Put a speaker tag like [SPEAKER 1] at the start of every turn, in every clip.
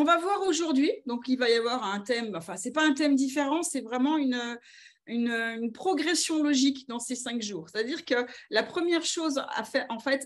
[SPEAKER 1] On va voir aujourd'hui, donc il va y avoir un thème, enfin, ce n'est pas un thème différent, c'est vraiment une progression logique dans ces 5 jours. C'est-à-dire que la première chose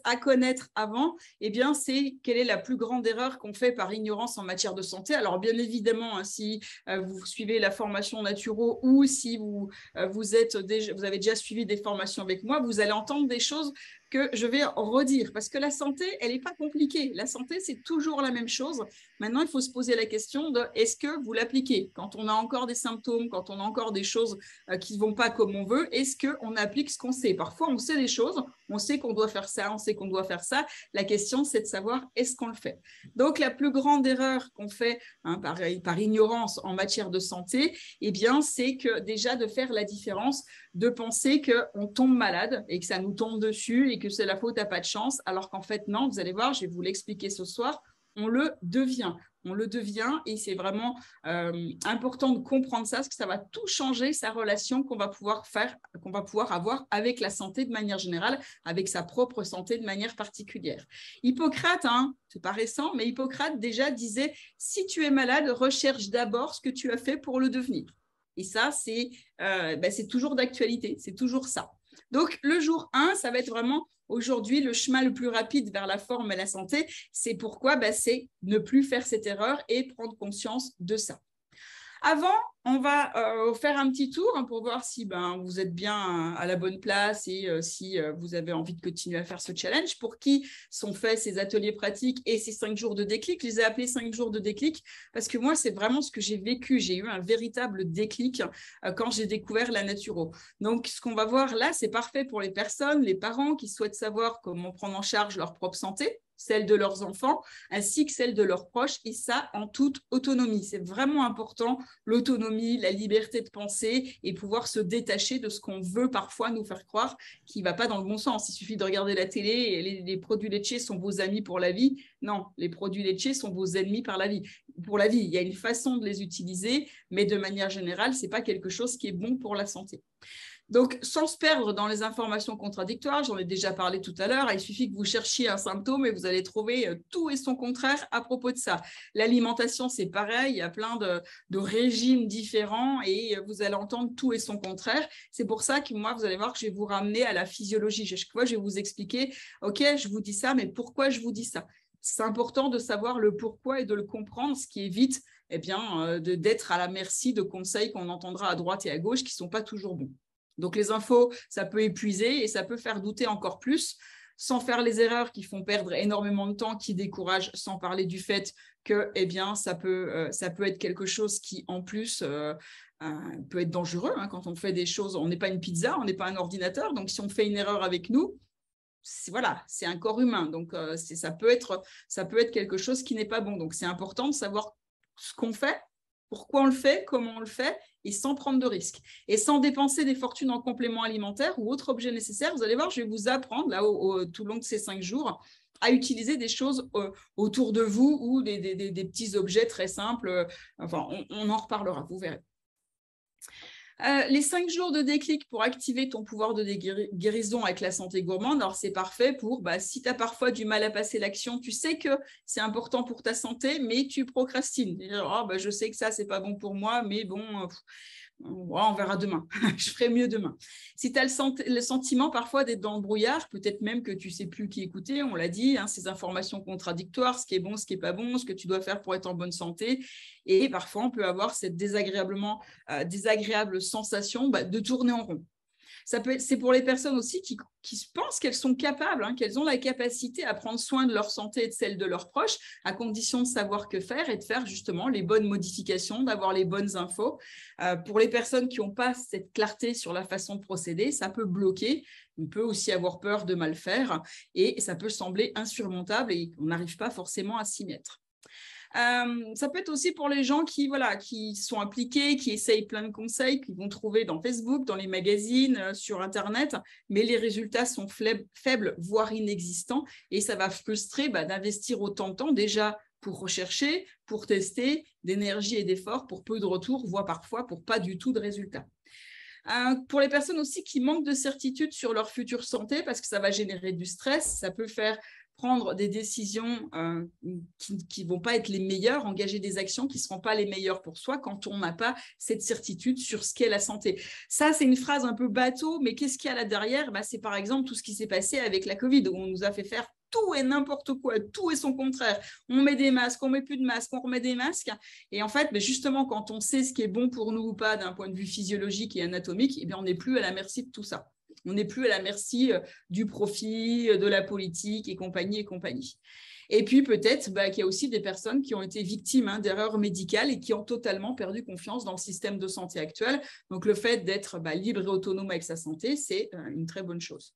[SPEAKER 1] à connaître avant, eh bien, c'est quelle est la plus grande erreur qu'on fait par ignorance en matière de santé. Alors, bien évidemment, si vous suivez la formation Naturo ou si vous avez déjà suivi des formations avec moi, vous allez entendre des choses que je vais redire, parce que la santé, elle n'est pas compliquée. La santé, c'est toujours la même chose. Maintenant, il faut se poser la question de est-ce que vous l'appliquez? Quand on a encore des symptômes, quand on a encore des choses qui ne vont pas comme on veut, est-ce qu'on applique ce qu'on sait? Parfois, on sait des choses, on sait qu'on doit faire ça, on sait qu'on doit faire ça. La question, c'est de savoir est-ce qu'on le fait? Donc, la plus grande erreur qu'on fait par ignorance en matière de santé, eh bien, c'est que déjà de faire la différence, de penser qu'on tombe malade et que ça nous tombe dessus et que c'est la faute à pas de chance, alors qu'en fait, non, vous allez voir, je vais vous l'expliquer ce soir, on le devient. On le devient et c'est vraiment important de comprendre ça parce que ça va tout changer sa relation qu'on va pouvoir avoir avec la santé de manière générale, avec sa propre santé de manière particulière. Hippocrate, c'est pas récent, mais Hippocrate déjà disait « Si tu es malade, recherche d'abord ce que tu as fait pour le devenir ». Et ça, c'est toujours d'actualité, c'est toujours ça. Donc, le jour 1, ça va être vraiment aujourd'hui le chemin le plus rapide vers la forme et la santé. C'est pourquoi c'est ne plus faire cette erreur et prendre conscience de ça. Avant, on va faire un petit tour pour voir si vous êtes bien à la bonne place et si vous avez envie de continuer à faire ce challenge. Pour qui sont faits ces ateliers pratiques et ces 5 jours de déclic? Je les ai appelés 5 jours de déclic parce que moi, c'est vraiment ce que j'ai vécu. J'ai eu un véritable déclic quand j'ai découvert la naturo. Donc, ce qu'on va voir là, c'est parfait pour les personnes, les parents qui souhaitent savoir comment prendre en charge leur propre santé, celle de leurs enfants, ainsi que celle de leurs proches, et ça en toute autonomie. C'est vraiment important, l'autonomie, la liberté de penser et pouvoir se détacher de ce qu'on veut parfois nous faire croire qui ne va pas dans le bon sens. Il suffit de regarder la télé et les produits laitiers sont vos amis pour la vie. Non, les produits laitiers sont vos ennemis pour la vie. Il y a une façon de les utiliser, mais de manière générale, ce n'est pas quelque chose qui est bon pour la santé. Donc, sans se perdre dans les informations contradictoires, j'en ai déjà parlé tout à l'heure, il suffit que vous cherchiez un symptôme et vous allez trouver tout et son contraire à propos de ça. L'alimentation, c'est pareil, il y a plein de régimes différents et vous allez entendre tout et son contraire. C'est pour ça que moi, vous allez voir que je vais vous ramener à la physiologie. Chaque fois, je vais vous expliquer, OK, je vous dis ça, mais pourquoi je vous dis ça? C'est important de savoir le pourquoi et de le comprendre, ce qui évite d'être à la merci de conseils qu'on entendra à droite et à gauche qui ne sont pas toujours bons. Donc, les infos, ça peut épuiser et ça peut faire douter encore plus, sans faire les erreurs qui font perdre énormément de temps, qui découragent, sans parler du fait que ça peut être quelque chose qui, en plus, peut être dangereux. Quand on fait des choses, on n'est pas une pizza, on n'est pas un ordinateur. Donc, si on fait une erreur avec nous, c'est un corps humain. Donc, ça peut être quelque chose qui n'est pas bon. Donc, c'est important de savoir ce qu'on fait, pourquoi on le fait, comment on le fait, et sans prendre de risques. Et sans dépenser des fortunes en compléments alimentaires ou autres objets nécessaires. Vous allez voir, je vais vous apprendre, là, tout le long de ces 5 jours, à utiliser des choses autour de vous ou des petits objets très simples. On en reparlera, vous verrez. Les 5 jours de déclic pour activer ton pouvoir de guérison avec la santé gourmande, alors c'est parfait pour, si tu as parfois du mal à passer l'action, tu sais que c'est important pour ta santé, mais tu procrastines. Je sais que ça, c'est pas bon pour moi, mais bon, on verra demain, je ferai mieux demain. Si tu as le sentiment parfois d'être dans le brouillard, peut-être même que tu ne sais plus qui écouter, on l'a dit, ces informations contradictoires, ce qui est bon, ce qui n'est pas bon, ce que tu dois faire pour être en bonne santé. Et parfois, on peut avoir cette désagréable sensation de tourner en rond. C'est pour les personnes aussi qui pensent qu'elles sont capables, qu'elles ont la capacité à prendre soin de leur santé et de celle de leurs proches, à condition de savoir que faire et de faire justement les bonnes modifications, d'avoir les bonnes infos. Pour les personnes qui n'ont pas cette clarté sur la façon de procéder, ça peut bloquer. On peut aussi avoir peur de mal faire et ça peut sembler insurmontable et on n'arrive pas forcément à s'y mettre. Ça peut être aussi pour les gens qui sont impliqués, qui essayent plein de conseils, qu'ils vont trouver dans Facebook, dans les magazines, sur Internet, mais les résultats sont faibles, voire inexistants, et ça va frustrer d'investir autant de temps déjà pour rechercher, pour tester, d'énergie et d'efforts pour peu de retours, voire parfois pour pas du tout de résultats. Pour les personnes aussi qui manquent de certitude sur leur future santé, parce que ça va générer du stress, ça peut faire prendre des décisions qui ne vont pas être les meilleures, engager des actions qui ne seront pas les meilleures pour soi quand on n'a pas cette certitude sur ce qu'est la santé. Ça, c'est une phrase un peu bateau, mais qu'est-ce qu'il y a là derrière? C'est par exemple tout ce qui s'est passé avec la Covid, où on nous a fait faire tout et n'importe quoi, tout et son contraire. On met des masques, on met plus de masques, on remet des masques. Et en fait, justement, quand on sait ce qui est bon pour nous ou pas d'un point de vue physiologique et anatomique, on n'est plus à la merci de tout ça. On n'est plus à la merci du profit, de la politique et compagnie et compagnie. Et puis peut-être qu'il y a aussi des personnes qui ont été victimes d'erreurs médicales et qui ont totalement perdu confiance dans le système de santé actuel. Donc le fait d'être libre et autonome avec sa santé, c'est une très bonne chose.